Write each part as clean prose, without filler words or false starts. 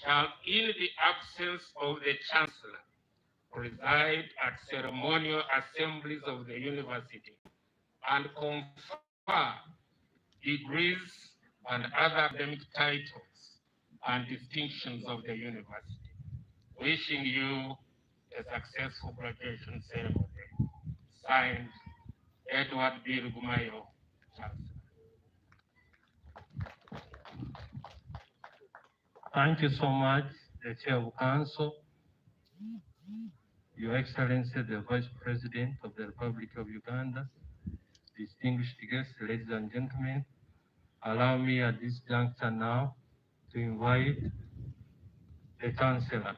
shall, in the absence of the Chancellor, preside at ceremonial assemblies of the university and confer degrees and other academic titles and distinctions of the university. Wishing you a successful graduation ceremony. Signed, Edward B. Rugumayo, Chancellor. Thank you so much, the Chair of Council, Your Excellency, the Vice President of the Republic of Uganda, distinguished guests, ladies and gentlemen. Allow me at this juncture now to invite the Chancellor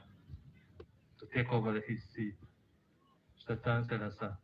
to take over his seat. Mr. Chancellor, sir.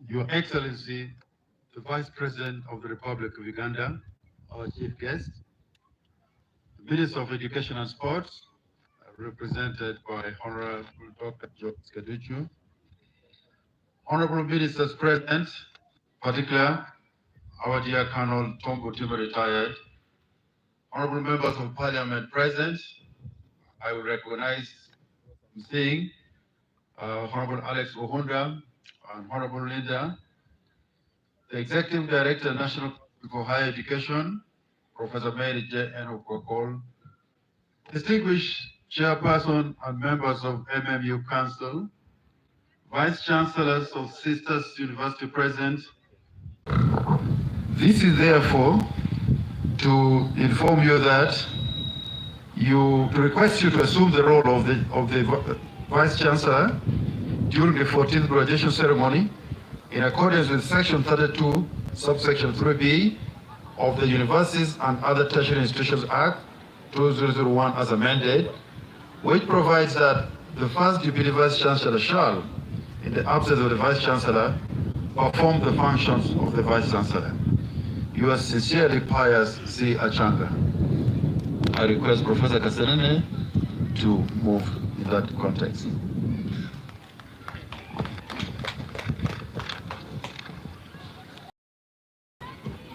Your Excellency, the Vice President of the Republic of Uganda, our chief guest, the Minister of Education and Sports, represented by Honorable Dr. George Skaduchu, Honorable Ministers present, particularly our dear Colonel Tom Butimba, retired, Honorable Members of Parliament present, I will recognize seeing Honorable Alex Ohunda and Honorable Linda, the Executive Director, National Council for Higher Education, Professor Mary J. N. Okwakol, distinguished chairperson and members of MMU Council, vice chancellors of Sisters University present. This is therefore to inform you that to request you to assume the role of the vice chancellor during the 14th graduation ceremony in accordance with section 32, subsection 3B of the Universities and Other Tertiary Institutions Act 2001 as amended, which provides that the first deputy vice chancellor shall, in the absence of the vice chancellor, perform the functions of the vice chancellor. Yours sincerely, Pius C. Achanga. I request Professor Kasenene to move in that context.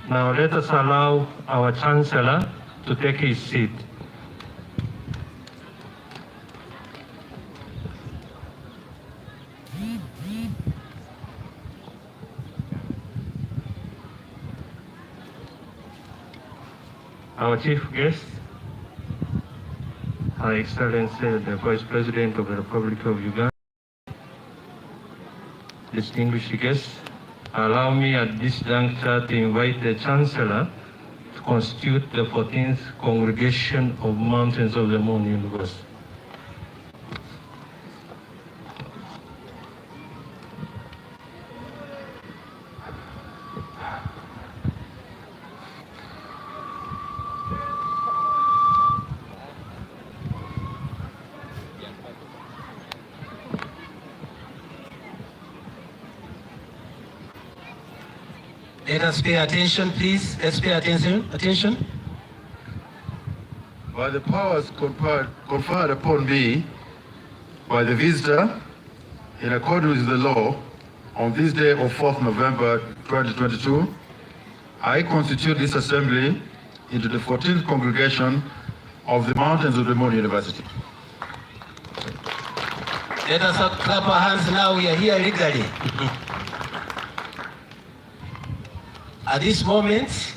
Now let us allow our Chancellor to take his seat. Our chief guest, Her Excellency, the Vice President of the Republic of Uganda, distinguished guests, allow me at this juncture to invite the Chancellor to constitute the 14th Congregation of Mountains of the Moon University. Let us pay attention, please. Let's pay attention. By the powers conferred upon me by the visitor, in accordance with the law, on this day of 4th November 2022, I constitute this assembly into the 14th congregation of the Mountains of the Moon University. Let us clap our hands now. We are here legally. At this moment,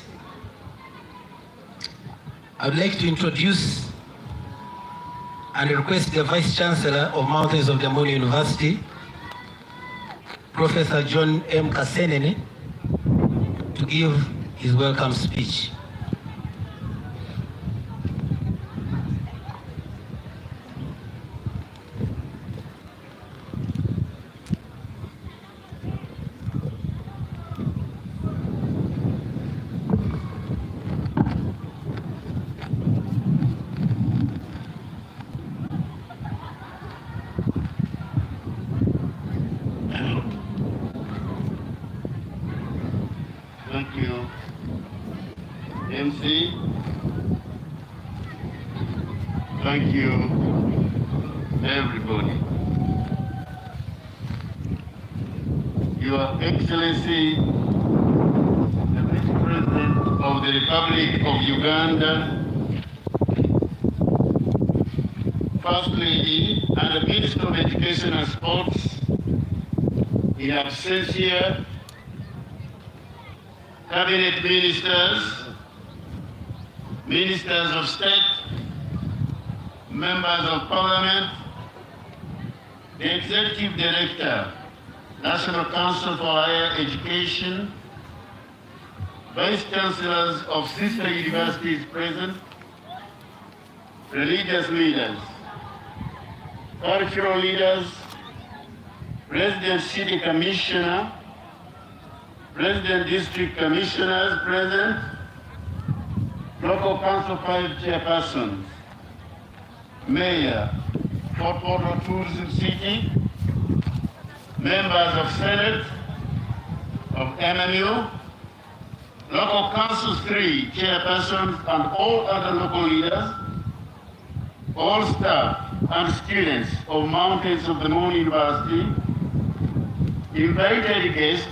I would like to introduce and request the Vice Chancellor of Mountains of the Moon University, Professor John M. Kasenene, to give his welcome speech. Thank you, MC. Thank you, everybody. Your Excellency, the Vice President of the Republic of Uganda, First Lady, and the Minister of Education and Sports, in absentia, Cabinet Ministers, Ministers of State, Members of Parliament, the Executive Director, National Council for Higher Education, Vice Chancellors of sister universities present, religious leaders, cultural leaders, President City Commissioner, President District Commissioners present, Local Council 5 chairpersons, Mayor, Port Portal Tourism City, members of Senate, of MMU, Local Council 3 chairpersons, and all other local leaders, all staff and students of Mountains of the Moon University, invited guests,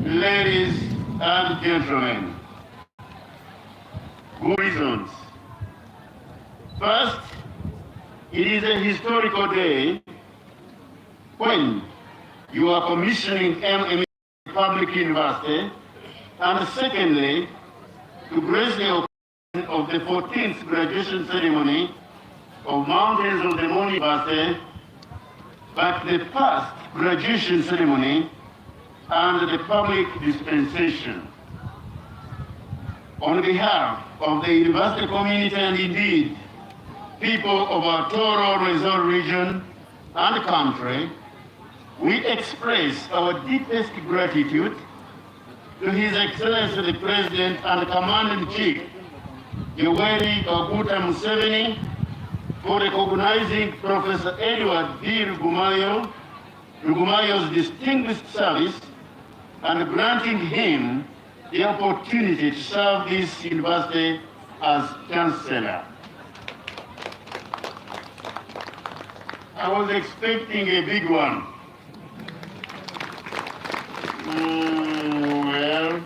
ladies and gentlemen. Good reasons. First, it is a historical day when you are commissioning MMU Public University, and secondly, to grace the occasion of the 14th graduation ceremony of Mountains of the Moon University, but the past graduation ceremony and the public dispensation. On behalf of the university community and indeed people of our Toro Resort region and country, we express our deepest gratitude to His Excellency the President and Commander-in-Chief, Yoweri Kaguta Museveni, for recognizing Professor Edward B. Rugumayo's distinguished service and granting him the opportunity to serve this university as Chancellor. I was expecting a big one. Well,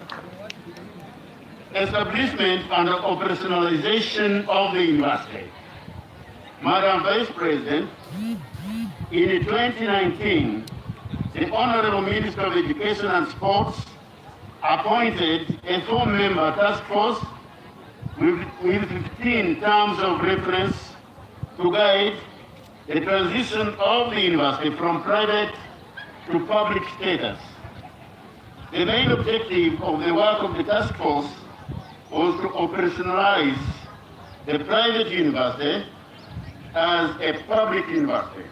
establishment and operationalization of the university. Madam Vice President, in 2019, the Honorable Minister of Education and Sports appointed a 4-member task force with 15 terms of reference to guide the transition of the university from private to public status. The main objective of the work of the task force was to operationalize the private university as a public university.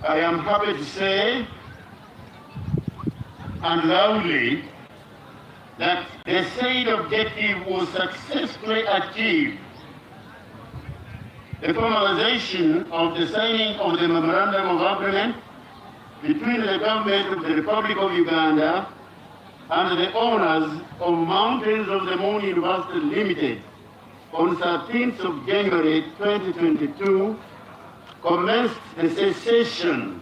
I am happy to say, and loudly, that the said objective was successfully achieved. The formalization of the signing of the Memorandum of Agreement between the government of the Republic of Uganda and the owners of Mountains of the Moon University Limited on 13th of January 2022 commenced the cessation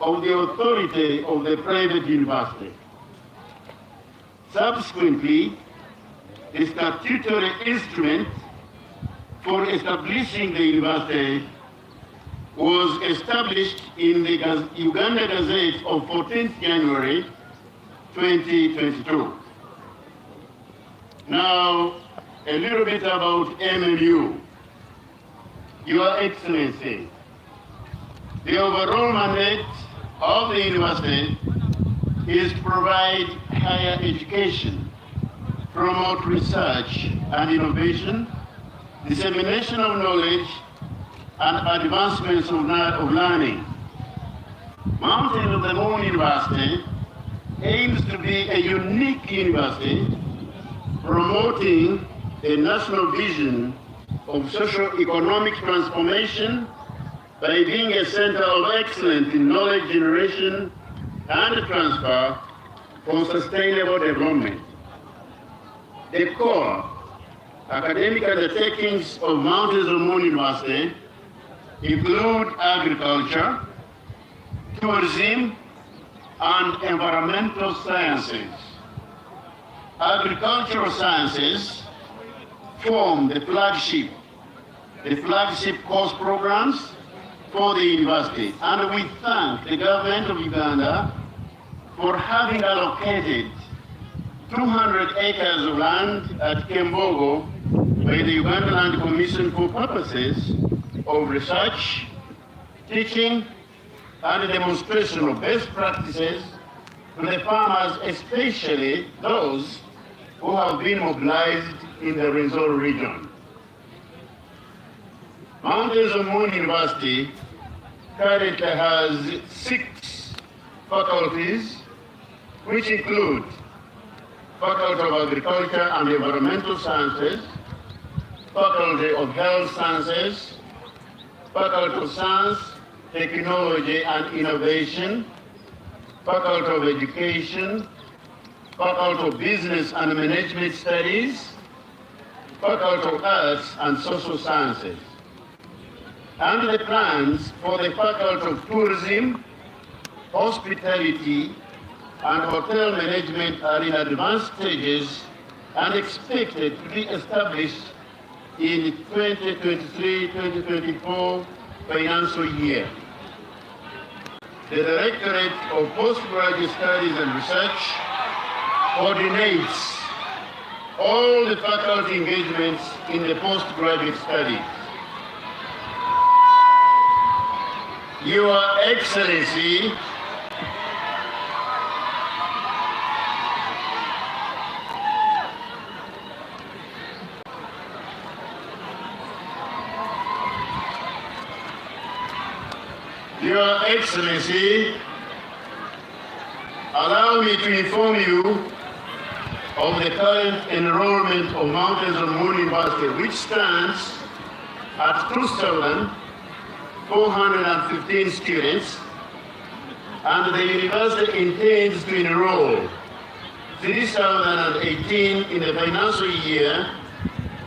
of the authority of the private university. Subsequently, the statutory instrument for establishing the university was established in the Uganda Gazette of 14th January 2022. Now, a little bit about MMU. Your Excellency, the overall mandate of the university is to provide higher education, promote research and innovation, dissemination of knowledge, and advancements of learning. Mountains of the Moon University aims to be a unique university promoting a national vision of socio-economic transformation by being a center of excellence in knowledge generation and transfer for sustainable development. The core academic undertakings of Mount Moon University include agriculture, tourism, and environmental sciences. Agricultural sciences form the flagship course programs for the university, and we thank the government of Uganda for having allocated 200 acres of land at Kembogo by the Uganda Land Commission for purposes of research, teaching, and demonstration of best practices to the farmers, especially those who have been mobilized in the Rwenzori region. Mount Moon University currently has 6 faculties, which include Faculty of Agriculture and Environmental Sciences, Faculty of Health Sciences, Faculty of Science, Technology and Innovation, Faculty of Education, Faculty of Business and Management Studies, Faculty of Arts and Social Sciences. And the plans for the Faculty of Tourism, Hospitality, and Hotel Management are in advanced stages and expected to be established in 2023-2024 financial year. The Directorate of Postgraduate Studies and Research coordinates all the faculty engagements in the postgraduate studies. Your Excellency, Your Excellency, allow me to inform you of the current enrollment of Mount Moon University, which stands at 2,415 students, and the university intends to enroll 3,018 in the financial year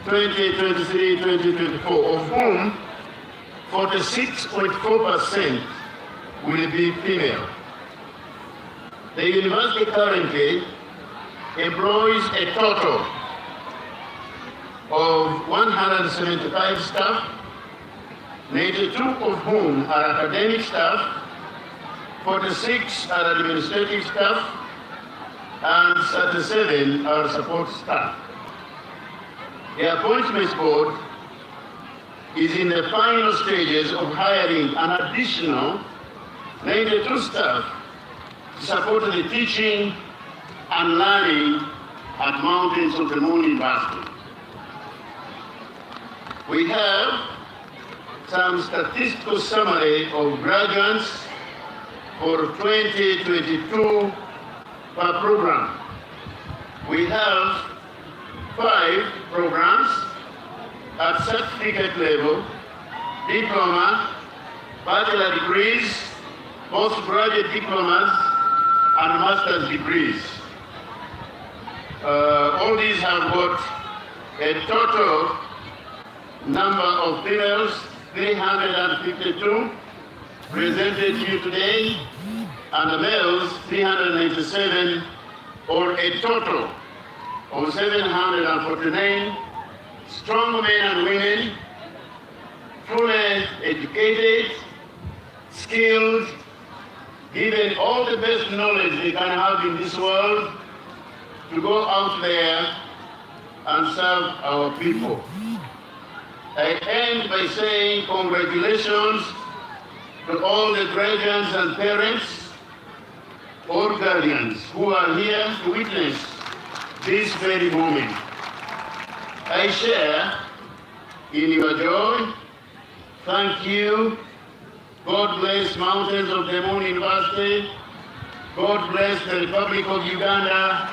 2023-2024, of whom 46.4% will be female. The university currently employs a total of 175 staff, 92 of whom are academic staff, 46 are administrative staff, and 37 are support staff. The appointments board is in the final stages of hiring an additional 92 staff to support the teaching and learning at Mount Moon University. We have some statistical summary of graduates for 2022 per program. We have 5 programs at certificate level, diploma, bachelor degrees, postgraduate diplomas, and master's degrees. All these have got a total number of females, 352, presented here today, and the males, 397, or a total of 749 strong men and women, fully educated, skilled, given all the best knowledge they can have in this world, to go out there and serve our people. I end by saying congratulations to all the guardians and parents or guardians who are here to witness this very moment. I share in your joy. Thank you. God bless Mountains of the Moon University. God bless the Republic of Uganda.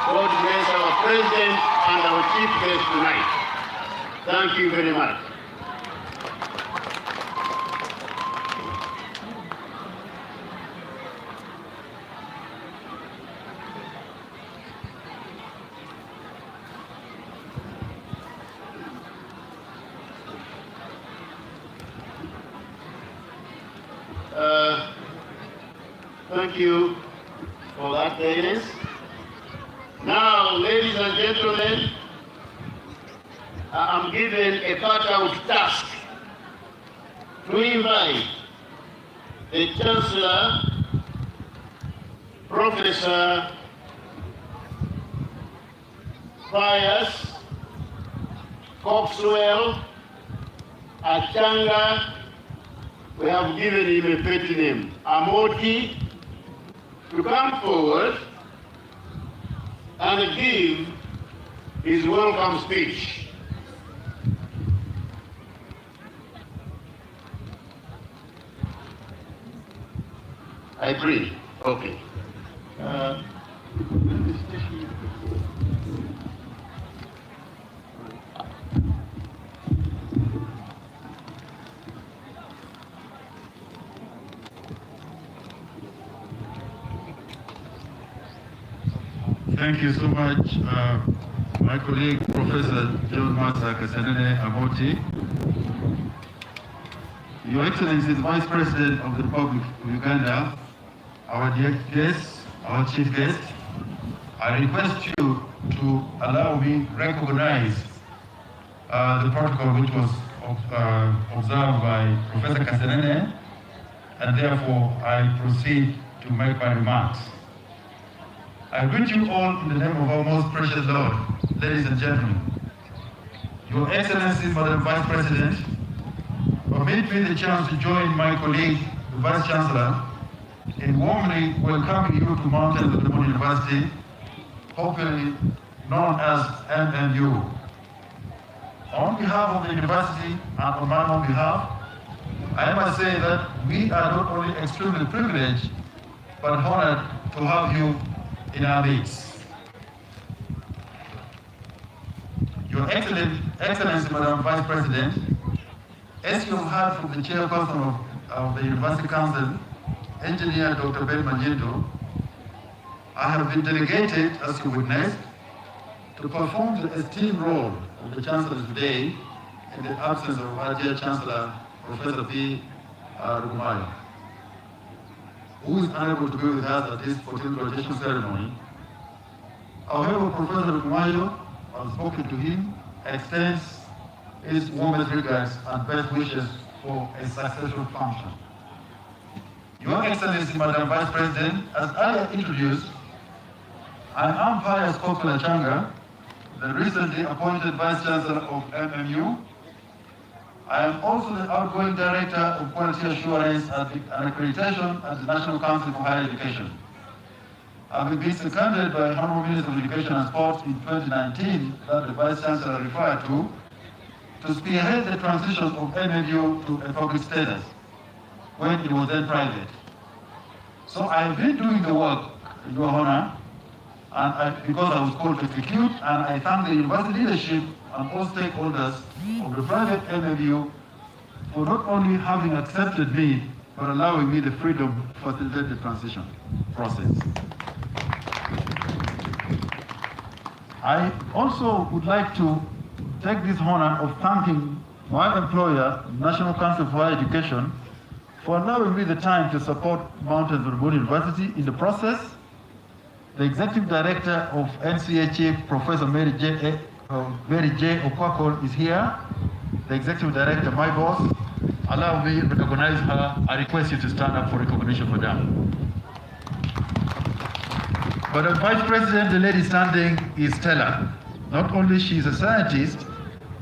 God bless our President and our Chief Guest tonight. Thank you very much. Thank you for that guidance. Now, ladies and gentlemen, I'm given a cut-out task to invite the Chancellor, Professor Pius Coxwell Achanga. We have given him a pet name, Amoti, to come forward and give his welcome speech. I agree. Okay. Thank you so much, my colleague, Professor John Saaka Amoti. Your Excellency, the Vice President of the Republic of Uganda, our dear guests, our chief guest, I request you to allow me to recognize the protocol which was observed by Professor Kasenene, and therefore I proceed to make my remarks. I greet you all in the name of our most precious Lord, ladies and gentlemen. Your Excellency, Madam Vice President, permit me the chance to join my colleague, the Vice Chancellor, in warmly welcoming you to Mountains of the Moon University, popularly known as MMU. On behalf of the university and on my own behalf, I must say that we are not only extremely privileged, but honored to have you in our midst. Your Excellency, Madam Vice President, as you heard from the chairperson of the University Council, Engineer Dr. Ben Manjito, I have been delegated, as you witnessed, to perform the esteemed role of the Chancellor today in the absence of our dear Chancellor, Professor P. Rugumayo, who is unable to be with us at this 14th graduation ceremony. However, Professor Rugumayo, I've spoken to him, extends his warmest regards and best wishes for a successful function. Your Excellency, Madam Vice President, as earlier introduced, I am Pius Coxwell Achanga, the recently appointed Vice Chancellor of MMU. I am also the outgoing Director of Quality Assurance and Accreditation at the National Council for Higher Education. Having been seconded by Honorable Minister of Education and Sports in 2019, that the Vice Chancellor referred to spearhead the transition of MMU to a public status when it was then private. So I have been doing the work, Your Honor, because I was called to execute, and I thank the university leadership and all stakeholders of the private MMU for not only having accepted me, but allowing me the freedom to facilitate the transition process. I also would like to take this honor of thanking my employer, National Council for Higher Education, for allowing me the time to support Mountains of the Moon University in the process. The Executive Director of NCHA, Professor Mary J. Okwakol is here. The Executive Director, my boss. Allow me to recognize her. I request you to stand up for recognition for them. But Vice President, the lady standing is stellar. Not only she is a scientist,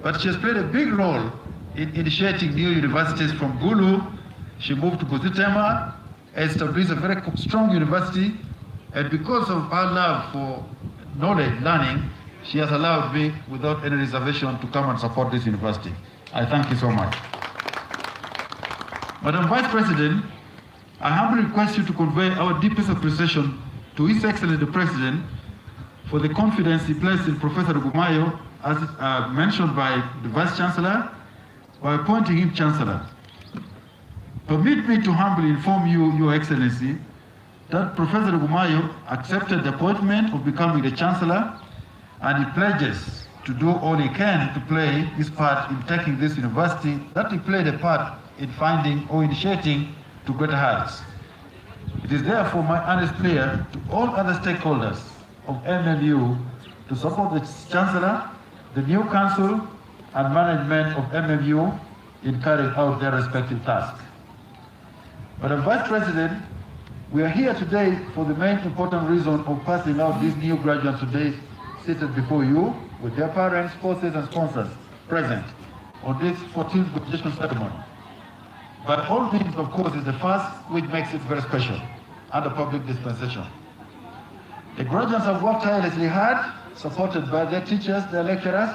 but she has played a big role in initiating new universities from Gulu. She moved to Buzitema, established a very strong university, and because of her love for knowledge, learning, she has allowed me, without any reservation, to come and support this university. I thank you so much. Madam Vice President, I humbly request you to convey our deepest appreciation to His Excellency the President for the confidence he placed in Professor Rugumayo, as mentioned by the Vice Chancellor, by appointing him Chancellor. Permit me to humbly inform you, Your Excellency, that Professor Rugumayo accepted the appointment of becoming the Chancellor, and he pledges to do all he can to play his part in taking this university that he played a part in finding or initiating to greater heights. It is therefore my earnest prayer to all other stakeholders of MMU to support the Chancellor, the new Council, and management of MMU in carrying out their respective tasks. Madam Vice President, we are here today for the main important reason of passing out these new graduates today seated before you with their parents, spouses, and sponsors present on this 14th graduation ceremony. But all means, of course, is the first, which makes it very special under public dispensation. The graduates have worked tirelessly hard, supported by their teachers, their lecturers,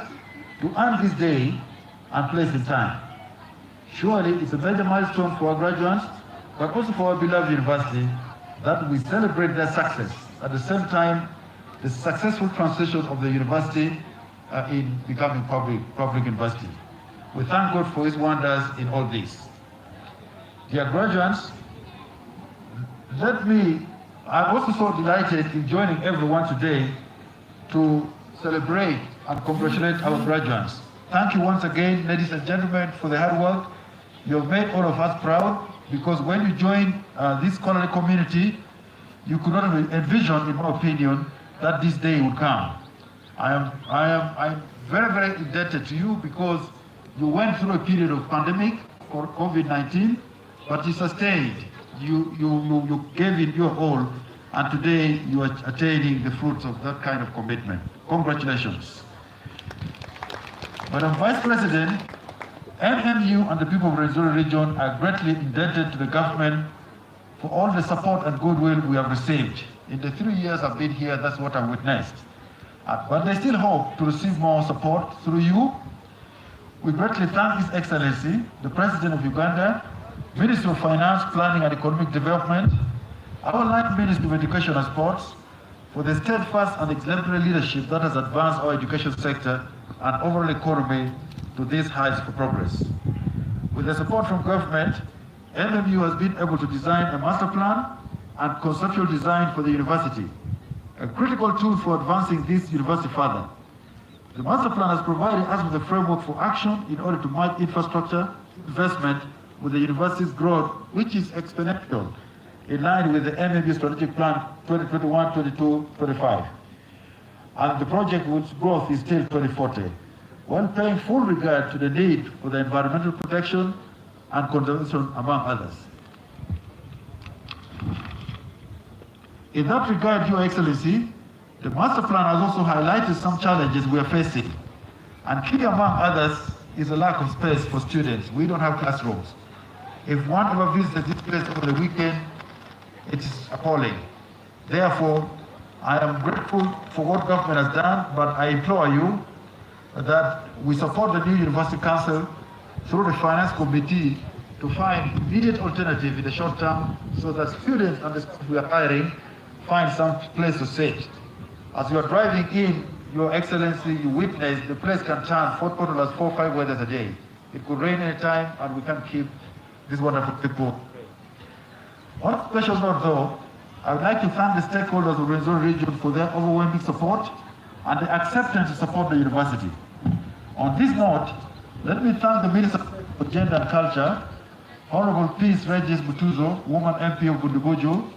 to earn this day and place in time. Surely it's a major milestone for our graduates, but also for our beloved university, that we celebrate their success. At the same time, the successful transition of the university in becoming public university. We thank God for His wonders in all this. Dear graduates, I'm also so delighted in joining everyone today to celebrate and congratulate our graduates. Thank you once again, ladies and gentlemen, for the hard work. You have made all of us proud, because when you joined this scholarly community, you could not envision, in my opinion, that this day would come. I'm very, very indebted to you, because you went through a period of pandemic for COVID-19, but you sustained. You gave it your all, and today you are attaining the fruits of that kind of commitment. Congratulations. Madam Vice President, MMU and the people of the Rwenzori region are greatly indebted to the government for all the support and goodwill we have received. In the 3 years I've been here, that's what I've witnessed. But they still hope to receive more support through you. We greatly thank His Excellency, the President of Uganda, Minister of Finance, Planning and Economic Development, our Light Minister of Education and Sports, for the steadfast and exemplary leadership that has advanced our education sector and overall economy to these heights for progress. With the support from government, MMU has been able to design a master plan and conceptual design for the university, a critical tool for advancing this university further. The master plan has provided us with a framework for action in order to match infrastructure investment with the university's growth, which is exponential, in line with the MMU Strategic Plan 2021, 22, 25. And the project whose growth is still 2040, while paying full regard to the need for the environmental protection and conservation, among others. In that regard, Your Excellency, the master plan has also highlighted some challenges we are facing. And key among others is a lack of space for students. We don't have classrooms. If one ever visits this place over the weekend, it is appalling. Therefore, I am grateful for what government has done, but I implore you that we support the new University Council through the Finance Committee to find immediate alternative in the short term, so that students and the schools we are hiring find some place to sit. As you are driving in, Your Excellency, you witness the place can turn 4 or 5 weathers a day. It could rain anytime, and we can't keep these wonderful people. On a special note though, I would like to thank the stakeholders of the Rwenzori region for their overwhelming support and the acceptance to support the university. On this note, let me thank the Minister for Gender and Culture, Honorable Peace Regis Butuzo, woman MP of Bundubuju,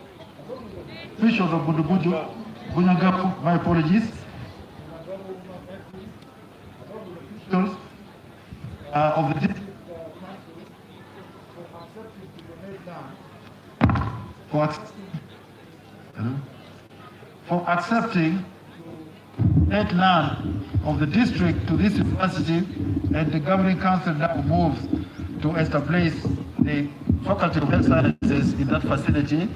officials of Bundubuju, Bunyagabu, my apologies, of the for accepting that land of the district to this university, and the governing council now moves to establish the Faculty of Health Sciences in that facility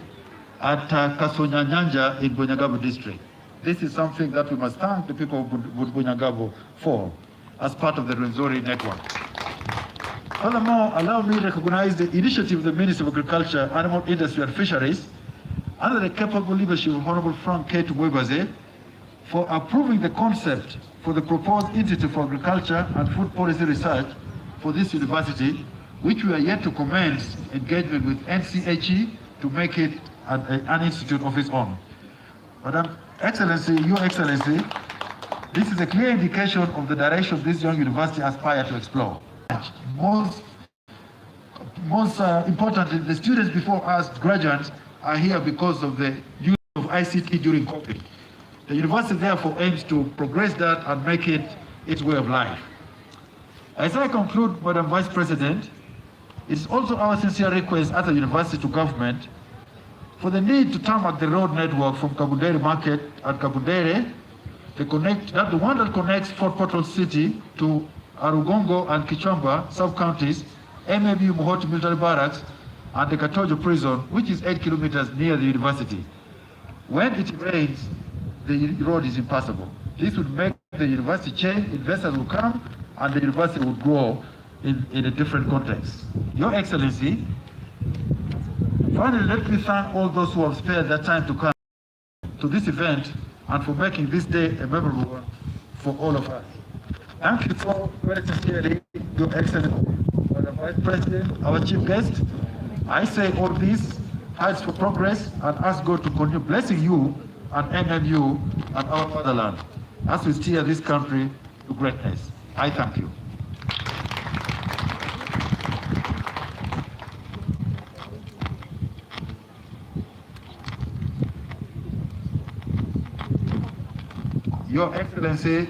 at Kasonya Nyanja in Bunyagabu district. This is something that we must thank the people of Bunyagabu for as part of the Rwenzori network. Furthermore, allow me to recognize the initiative of the Minister of Agriculture, Animal Industry and Fisheries, under the capable leadership of Honorable Frank K. Tubwebaze, for approving the concept for the proposed Institute for Agriculture and Food Policy Research for this university, which we are yet to commence engagement with NCHE to make it an institute of its own. Madam Excellency, Your Excellency, this is a clear indication of the direction this young university aspires to explore. Most importantly, the students before us, graduates, are here because of the use of ICT during COVID. The university therefore aims to progress that and make it its way of life. As I conclude, Madam Vice President, it is also our sincere request as a university to government for the need to tarmac the road network from Kabundere Market and Kabundere, the one that connects Fort Portal City to Arugongo and Kichwamba sub-counties, MABU Mohoti Military Barracks, and the Katojo Prison, which is 8 kilometers near the university. When it rains, the road is impassable. This would make the university change, investors will come, and the university would grow in a different context. Your Excellency, finally, let me thank all those who have spared their time to come to this event and for making this day a memorable one for all of us. Thank you so very sincerely, Your Excellency, Madam Vice President, our chief guest. I say all this heights for progress and ask God to continue blessing you and MMU and our motherland as we steer this country to greatness. I thank you. Your Excellency,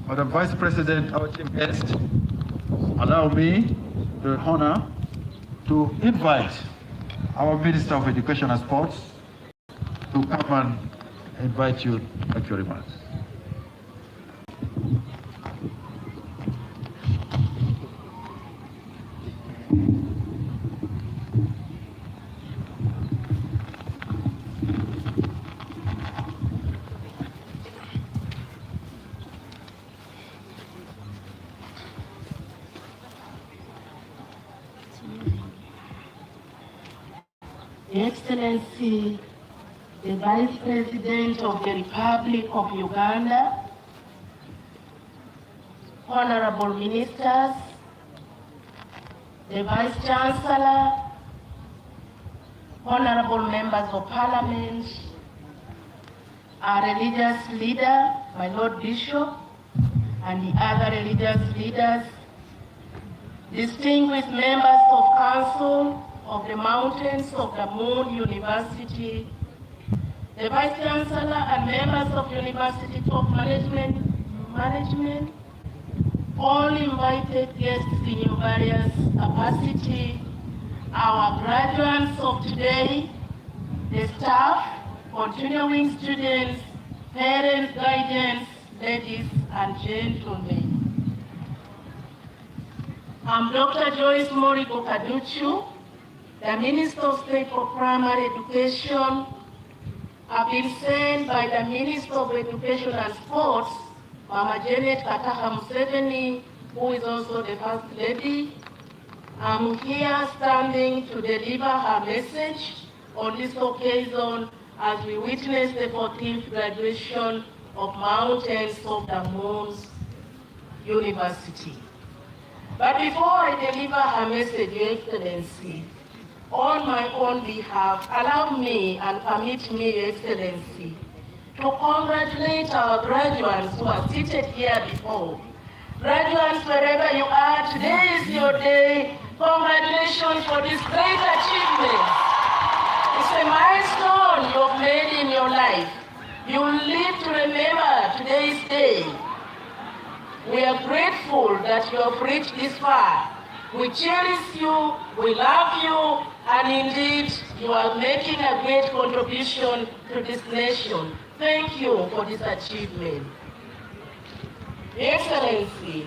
Madam Vice President, our chief guest, allow me the honor to invite our Minister of Education and Sports to come and invite you to make your remarks. Your Excellency, the Vice President of the Republic of Uganda, Honorable Ministers, the Vice Chancellor, Honorable Members of Parliament, our religious leader, my Lord Bishop, and the other religious leaders, distinguished members of Council of the Mountains of the Moon University, the Vice Chancellor and members of University top management, all invited guests in your various capacity, our graduates of today, the staff, continuing students, parents, guardians, ladies and gentlemen. I'm Dr. Joyce Morigo Kaduchu, the Minister of State for Primary Education. I've been sent by the Minister of Education and Sports, Mama Janet Kataha Museveni, who is also the First Lady. I'm here standing to deliver her message on this occasion as we witness the 14th graduation of Mountains of the Moon University. But before I deliver her message, Your Excellency, on my own behalf, allow me and permit me, Your Excellency, to congratulate our graduates who are seated here before. Graduates, wherever you are, today is your day. Congratulations for this great achievement. It's a milestone you've made in your life. You will live to remember today's day. We are grateful that you have reached this far. We cherish you, we love you, and indeed, you are making a great contribution to this nation. Thank you for this achievement. Your Excellency,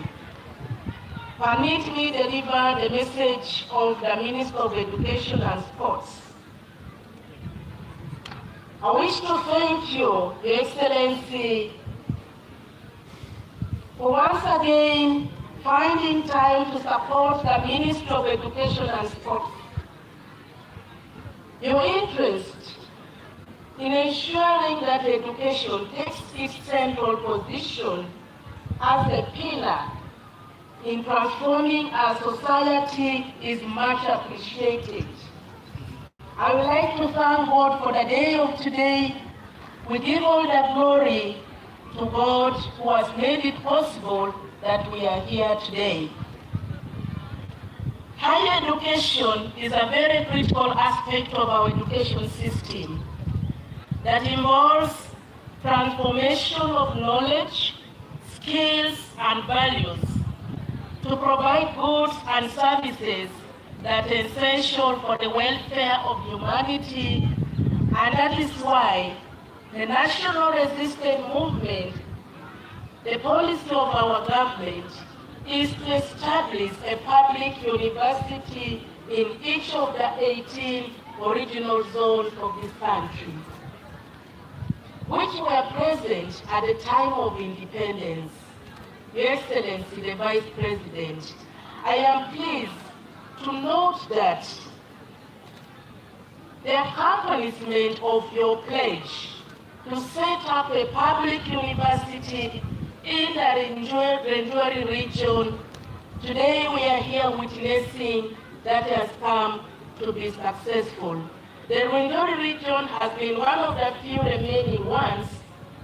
permit me deliver the message of the Minister of Education and Sports. I wish to thank you, Your Excellency, for once again finding time to support the Ministry of Education and Sports. Your interest in ensuring that education takes its central position as a pillar in transforming our society is much appreciated. I would like to thank God for the day of today. We give all the glory to God who has made it possible that we are here today. Higher education is a very critical aspect of our education system that involves transformation of knowledge, skills, and values to provide goods and services that are essential for the welfare of humanity, and that is why the national resistance movement, the policy of our government, is to establish a public university in each of the 18 original zones of this country, which were present at the time of independence. Your Excellency, the Vice President, I am pleased to note that the accomplishment of your pledge to set up a public university in the Rwenzori region, today we are here witnessing that has come to be successful. The Rwenzori region has been one of the few remaining ones,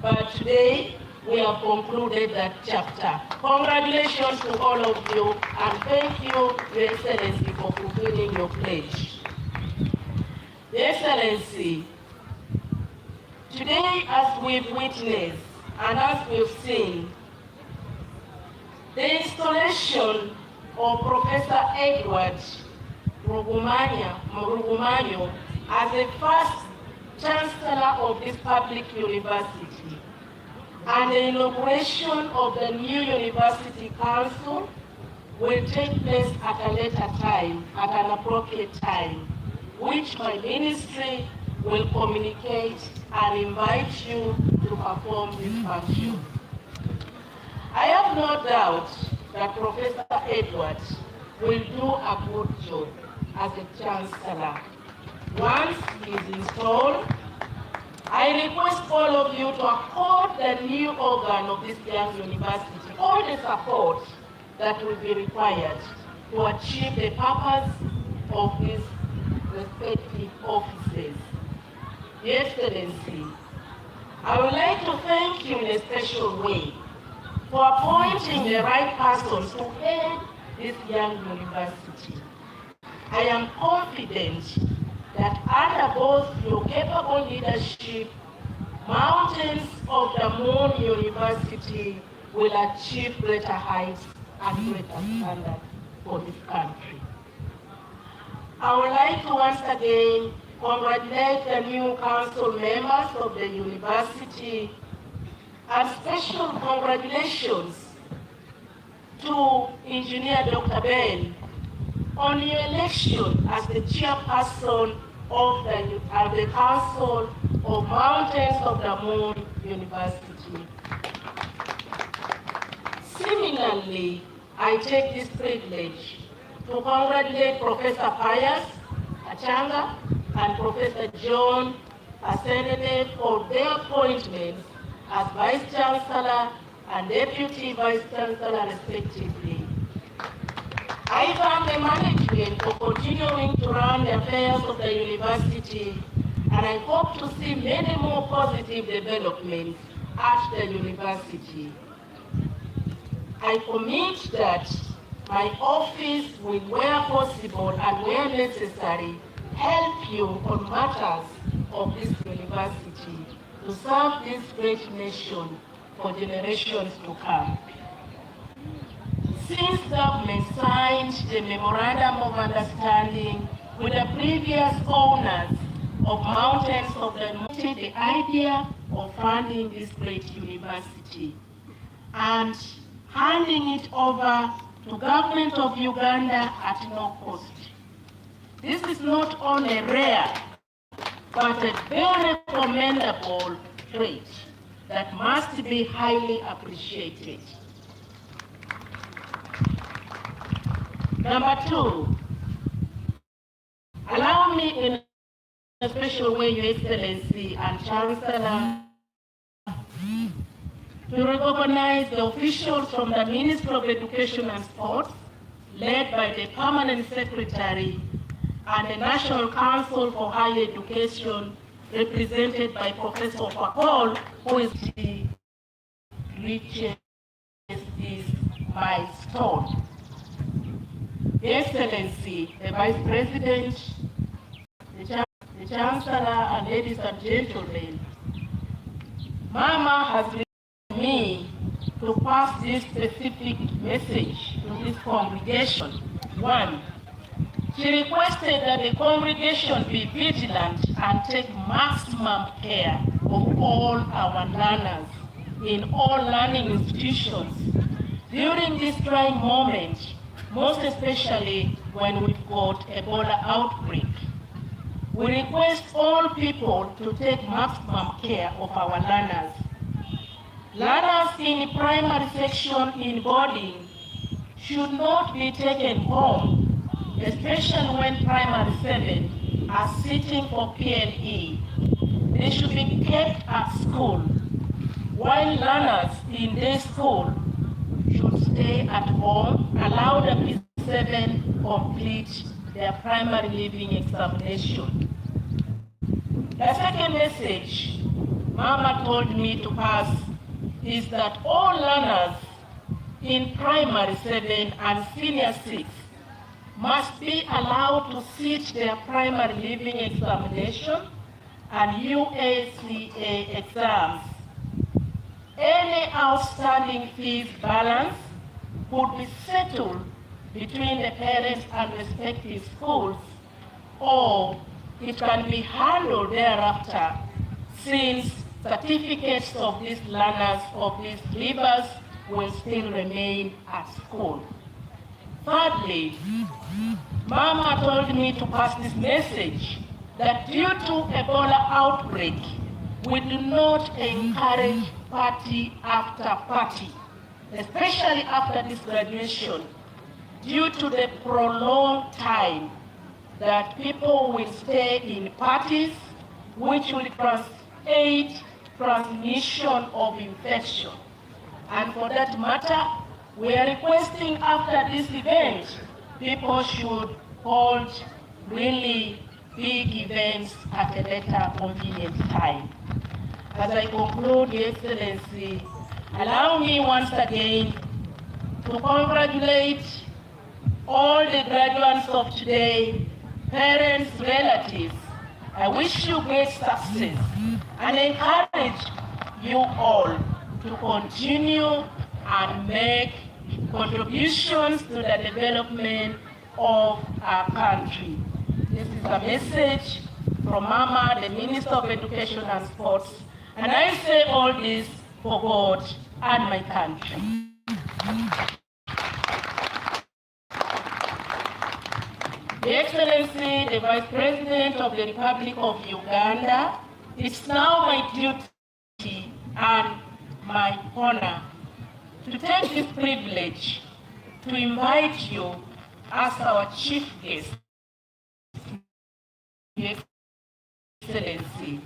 but today we have concluded that chapter. Congratulations to all of you, and thank you, Your Excellency, for fulfilling your pledge. Your Excellency, today as we've witnessed and as we've seen, the installation of Professor Edward Murugumanyo as the first Chancellor of this public university, and the inauguration of the new University Council will take place at a later time, at an appropriate time, which my ministry will communicate and invite you to perform this function. I have no doubt that Professor Edwards will do a good job as a Chancellor. Once he is installed, I request all of you to accord the new organ of this young university all the support that will be required to achieve the purpose of these respective offices. Your Excellency, I would like to thank you in a special way for appointing the right persons to head this young university. I am confident that under both your capable leadership, Mountains of the Moon University will achieve greater heights and greater standards for this country. I would like to once again congratulate the new council members of the university, and special congratulations to Engineer Dr. Ben on your election as the chairperson of the Council of Mountains of the Moon University. Similarly, I take this privilege to congratulate Professor Pius Achanga and Professor John Asenene for their appointments as Vice Chancellor and Deputy Vice Chancellor respectively. I thank the management for continuing to run the affairs of the university, and I hope to see many more positive developments at the university. I commit that my office will, where possible and where necessary, help you on matters of this university to serve this great nation for generations to come. Since government signed the Memorandum of Understanding with the previous owners of Mountains of the Moon, the idea of funding this great university and handing it over to government of Uganda at no cost. This is not only rare, but a very commendable trait that must be highly appreciated. Number two, allow me in a special way, Your Excellency and Chancellor, to recognize the officials from the Ministry of Education and Sports, led by the Permanent Secretary, and the National Council for Higher Education, represented by Professor Fakol, who is the reaches this milestone. Your Excellency, the Vice President, the Chancellor, and ladies and gentlemen, Mama has requested me to pass this specific message to this congregation. 1. She requested that the congregation be vigilant and take maximum care of all our learners in all learning institutions during this trying moment, most especially when we've got Ebola outbreak. We request all people to take maximum care of our learners. Learners in primary section in boarding should not be taken home, especially when primary 7 are sitting for PLE. They should be kept at school, while learners in day school should stay at home, allow the P7 complete their primary living examination. The second message Mama told me to pass is that all learners in primary 7 and senior 6 must be allowed to sit their primary living examination and UACA exams. Any outstanding fees balance would be settled between the parents and respective schools, or it can be handled thereafter, since certificates of these learners, of these leavers, will still remain at school. Thirdly, Mama told me to pass this message that due to Ebola outbreak, we do not encourage party after party, especially after this graduation, due to the prolonged time that people will stay in parties, which will aid transmission of infection. And for that matter, we are requesting after this event, people should hold really big events at a later convenient time. As I conclude, Your Excellency, allow me once again to congratulate all the graduates of today, parents, relatives. I wish you great success and encourage you all to continue and make contributions to the development of our country. This is a message from Mama, the Minister of Education and Sports, and I say all this for God and my country. Your Excellency, the Vice President of the Republic of Uganda, it's now my duty and my honor to take this privilege to invite you as our chief guest, Your Excellency,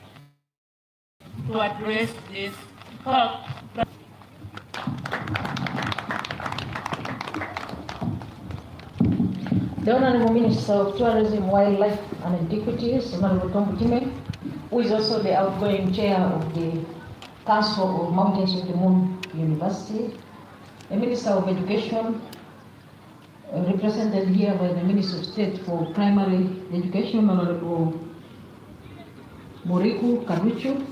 to address this. The Honorable Minister of Tourism, Wildlife and Antiquities, Honorable Tom Butime, who is also the outgoing chair of the Council of Mountains of the Moon University, the Minister of Education, represented here by the Minister of State for Primary Education, Honorable Moriku Karuchu,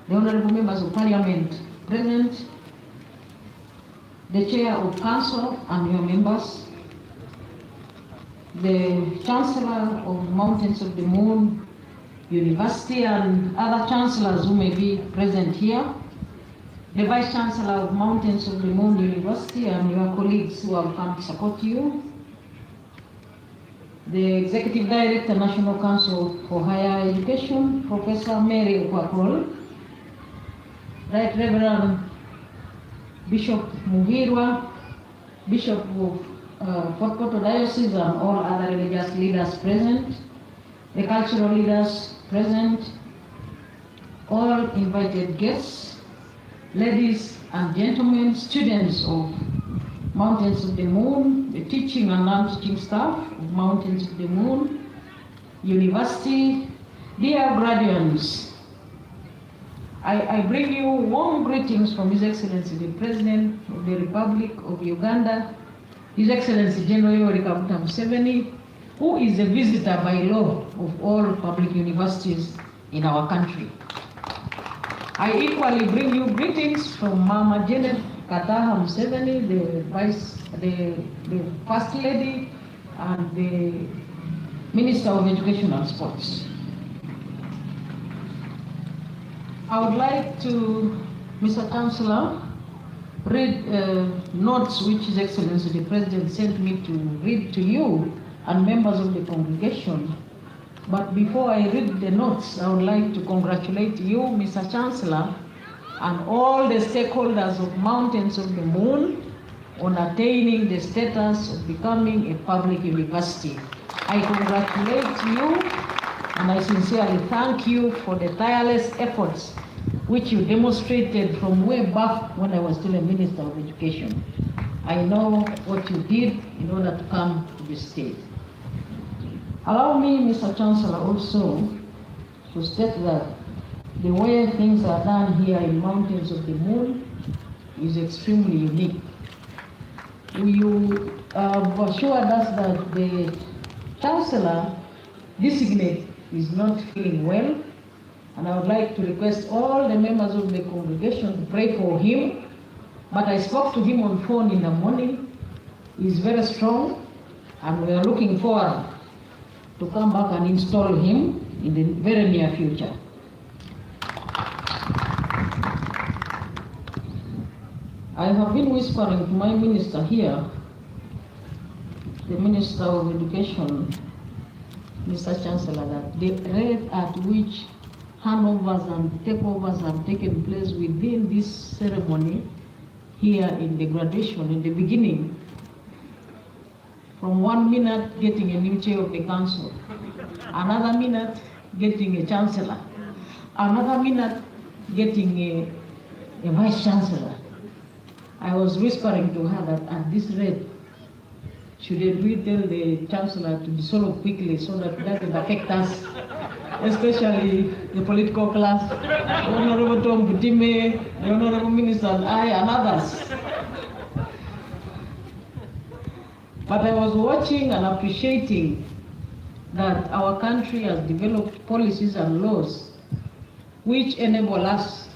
the Honorable Members of Parliament present, the Chair of Council and your members, the Chancellor of Mountains of the Moon University and other chancellors who may be present here, the Vice Chancellor of Mountains of the Moon University and your colleagues who have come to support you, the Executive Director, National Council for Higher Education, Professor Mary Okwakol, Right Reverend Bishop Muhirwa, Bishop of Fort Portal Diocese and all other religious leaders present, the cultural leaders present, all invited guests, ladies and gentlemen, students of Mountains of the Moon, the teaching and non-teaching staff of Mountains of the Moon University, dear graduates, I bring you warm greetings from His Excellency the President of the Republic of Uganda, His Excellency General Yoweri Kaguta Museveni, who is a visitor by law of all public universities in our country. I equally bring you greetings from Mama Janet Kataha Museveni, the First Lady and the Minister of Education and Sports. I would like to, Mr. Chancellor, read notes which His Excellency the President sent me to read to you and members of the congregation. But before I read the notes, I would like to congratulate you, Mr. Chancellor, and all the stakeholders of Mountains of the Moon on attaining the status of becoming a public university. I congratulate you and I sincerely thank you for the tireless efforts which you demonstrated from way back when I was still a Minister of Education. I know what you did in order to come to this stage. Allow me, Mr. Chancellor, also to state that the way things are done here in Mountains of the Moon is extremely unique. You assured us that the Chancellor designate is not feeling well, and I would like to request all the members of the congregation to pray for him. But I spoke to him on phone in the morning. He's very strong, and we are looking forward to come back and install him in the very near future. I have been whispering to my minister here, the Minister of Education, Mr. Chancellor, that the rate at which handovers and takeovers have taken place within this ceremony here in the graduation, in the beginning, from 1 minute getting a new chair of the council, another minute getting a chancellor, another minute getting a vice chancellor. I was whispering to her that at this rate, should we tell the chancellor to dissolve quickly so that it doesn't affect us, especially the political class, the Honorable Tom Butime, the Honorable Minister and I and others. But I was watching and appreciating that our country has developed policies and laws which enable us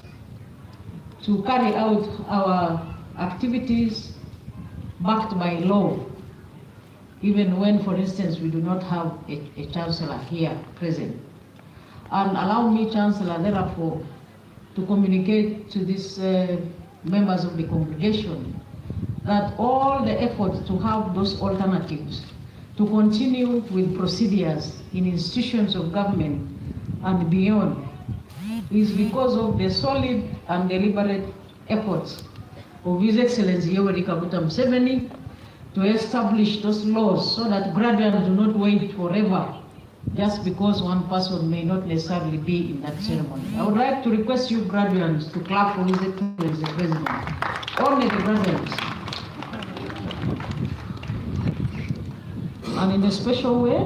to carry out our activities backed by law, even when, for instance, we do not have a chancellor here present. And allow me, Chancellor, therefore, to communicate to these members of the congregation that all the efforts to have those alternatives, to continue with procedures in institutions of government and beyond, is because of the solid and deliberate efforts of His Excellency Yoweri Kaguta Museveni to establish those laws so that graduates do not wait forever just because one person may not necessarily be in that ceremony. I would like to request you graduates to clap for His Excellency the President. Only the graduates. And in a special way,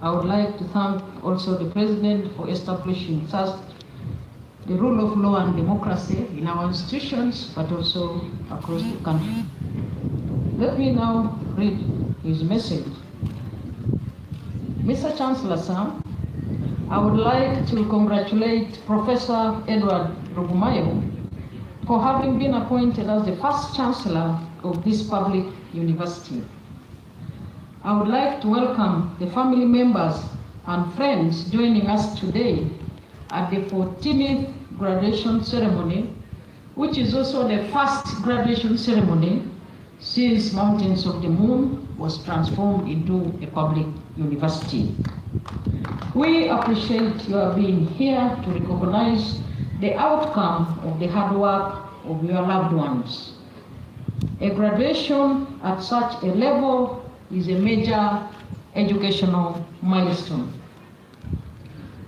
I would like to thank also the President for establishing first the rule of law and democracy in our institutions, but also across the country. Let me now read his message. Mr. Chancellor, sir, I would like to congratulate Professor Edward Rugumayo for having been appointed as the first Chancellor of this public university. I would like to welcome the family members and friends joining us today at the 14th graduation ceremony, which is also the first graduation ceremony since Mountains of the Moon was transformed into a public university. We appreciate your being here to recognize the outcome of the hard work of your loved ones. A graduation at such a level is a major educational milestone.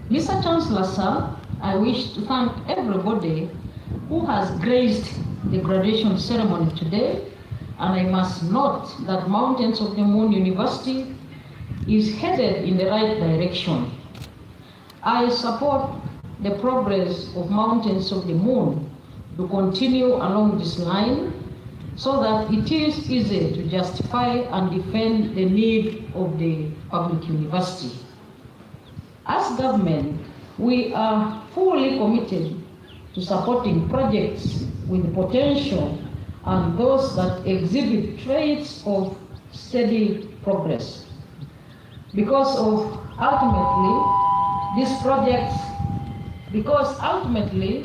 Mr. Chancellor, sir, I wish to thank everybody who has graced the graduation ceremony today, and I must note that Mountains of the Moon University is headed in the right direction. I support the progress of Mountains of the Moon to continue along this line so that it is easy to justify and defend the need of the public university. As government, we are fully committed to supporting projects with potential and those that exhibit traits of steady progress. Because ultimately,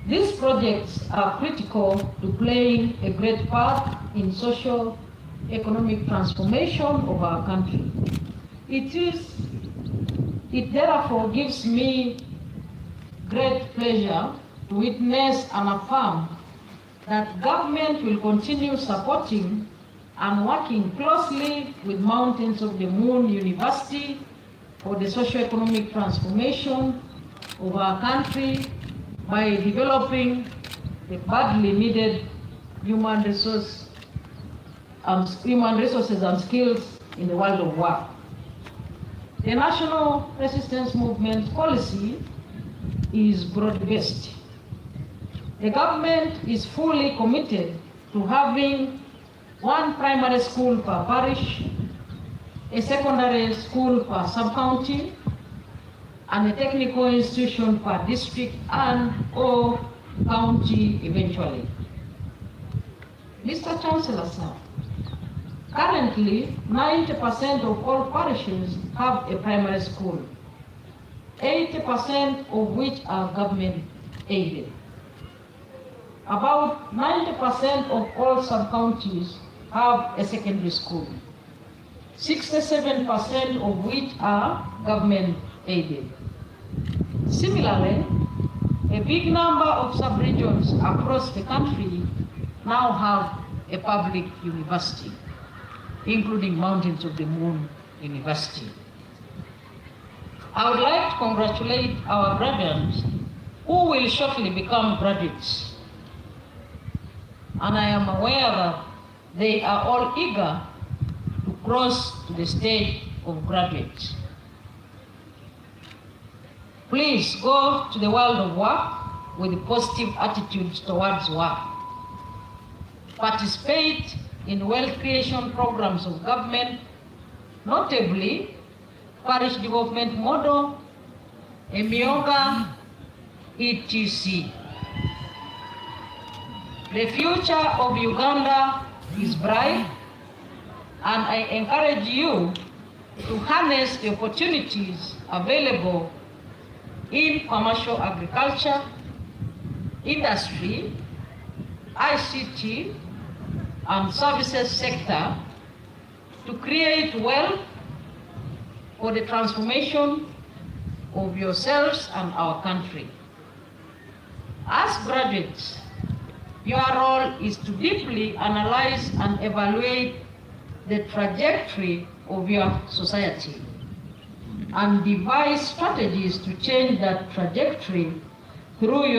these projects are critical to playing a great part in social economic transformation of our country. It therefore gives me great pleasure to witness and affirm that government will continue supporting and working closely with Mountains of the Moon University for the socio-economic transformation of our country by developing the badly needed human resources and skills in the world of work. The National Resistance Movement policy is broad-based. The government is fully committed to having one primary school per parish, a secondary school per sub-county, and a technical institution per district and/or county eventually. Mr. Chancellor, sir, currently 90% of all parishes have a primary school, 80% of which are government aided. About 90% of all sub-counties have a secondary school, 67% of which are government aided. Similarly, a big number of sub-regions across the country now have a public university, including Mountains of the Moon University. I would like to congratulate our graduates who will shortly become graduates. And I am aware that they are all eager to cross to the stage of graduates. Please go to the world of work with positive attitudes towards work. Participate in wealth creation programs of government, notably parish development model, Emioga, etc. The future of Uganda is bright, and I encourage you to harness the opportunities available in commercial agriculture, industry, ICT, and services sector to create wealth for the transformation of yourselves and our country. As graduates, your role is to deeply analyze and evaluate the trajectory of your society and devise strategies to change that trajectory through your